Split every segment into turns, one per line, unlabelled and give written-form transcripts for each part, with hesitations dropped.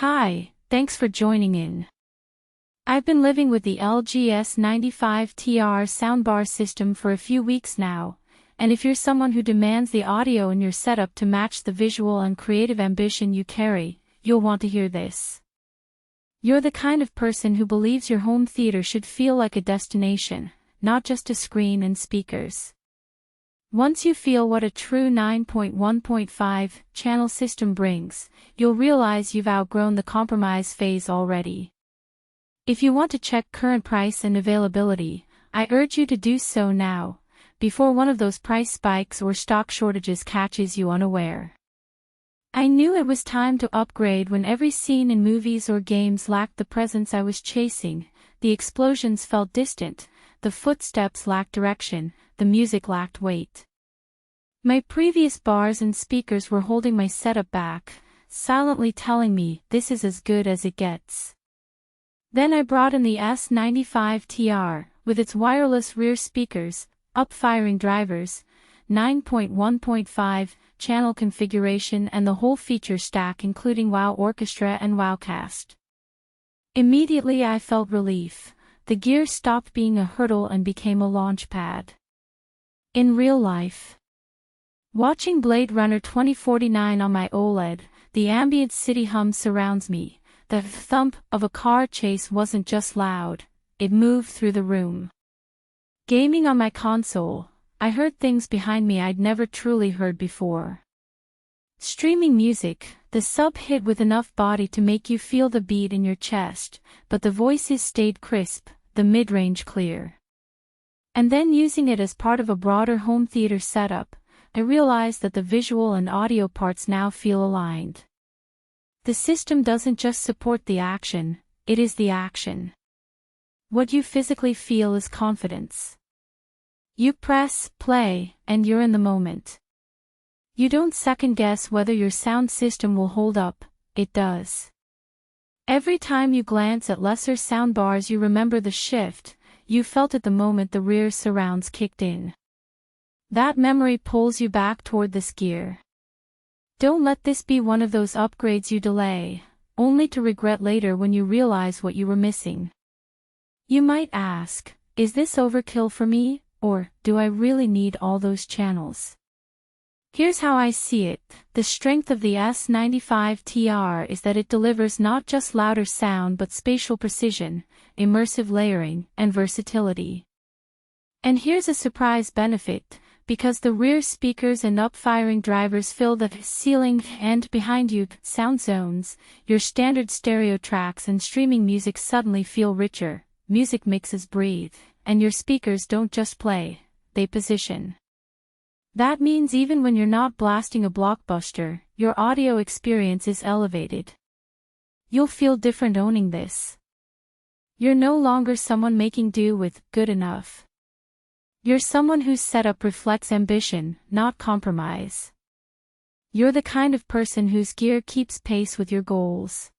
Hi, thanks for joining in. I've been living with the LG S95TR soundbar system for a few weeks now, and if you're someone who demands the audio in your setup to match the visual and creative ambition you carry, you'll want to hear this. You're the kind of person who believes your home theater should feel like a destination, not just a screen and speakers. Once you feel what a true 9.1.5-channel system brings, you'll realize you've outgrown the compromise phase already. If you want to check current price and availability, I urge you to do so now, before one of those price spikes or stock shortages catches you unaware. I knew it was time to upgrade when every scene in movies or games lacked the presence I was chasing, the explosions felt distant, the footsteps lacked direction, the music lacked weight. My previous bars and speakers were holding my setup back, silently telling me this is as good as it gets. Then I brought in the S95TR, with its wireless rear speakers, up-firing drivers, 9.1.5-channel configuration and the whole feature stack including Orchestra and WOWCAST. Immediately I felt relief. The gear stopped being a hurdle and became a launch pad. In real life, watching Blade Runner 2049 on my OLED, the ambient city hum surrounds me. The thump of a car chase wasn't just loud, it moved through the room. Gaming on my console, I heard things behind me I'd never truly heard before. Streaming music, the sub hit with enough body to make you feel the beat in your chest, but the voices stayed crisp, the mid-range clear. And then using it as part of a broader home theater setup, I realized that the visual and audio parts now feel aligned. The system doesn't just support the action, it is the action. What you physically feel is confidence. You press play, and you're in the moment. You don't second-guess whether your sound system will hold up, it does. Every time you glance at lesser soundbars you remember the shift you felt at the moment the rear surrounds kicked in. That memory pulls you back toward this gear. Don't let this be one of those upgrades you delay, only to regret later when you realize what you were missing. You might ask, is this overkill for me, or do I really need all those channels? Here's how I see it. The strength of the S95TR is that it delivers not just louder sound but spatial precision, immersive layering, and versatility. And here's a surprise benefit. Because the rear speakers and up-firing drivers fill the ceiling and behind you sound zones, your standard stereo tracks and streaming music suddenly feel richer, music mixes breathe, and your speakers don't just play, they position. That means even when you're not blasting a blockbuster, your audio experience is elevated. You'll feel different owning this. You're no longer someone making do with good enough. You're someone whose setup reflects ambition, not compromise. You're the kind of person whose gear keeps pace with your goals.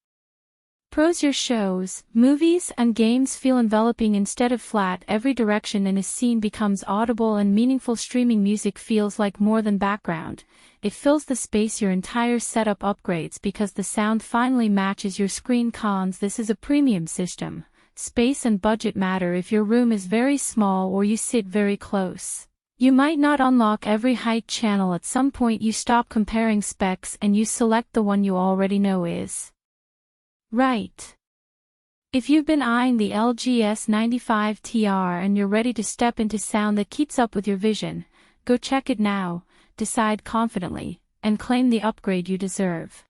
Pros: your shows, movies, and games feel enveloping instead of flat. Every direction in a scene becomes audible and meaningful. Streaming music feels like more than background. It fills the space your entire setup upgrades because the sound finally matches your screen. Cons: this is a premium system. Space and budget matter. If your room is very small or you sit very close, you might not unlock every height channel. At some point you stop comparing specs and you select the one you already know is right. If you've been eyeing the LG S95TR and you're ready to step into sound that keeps up with your vision, go check it now, decide confidently, and claim the upgrade you deserve.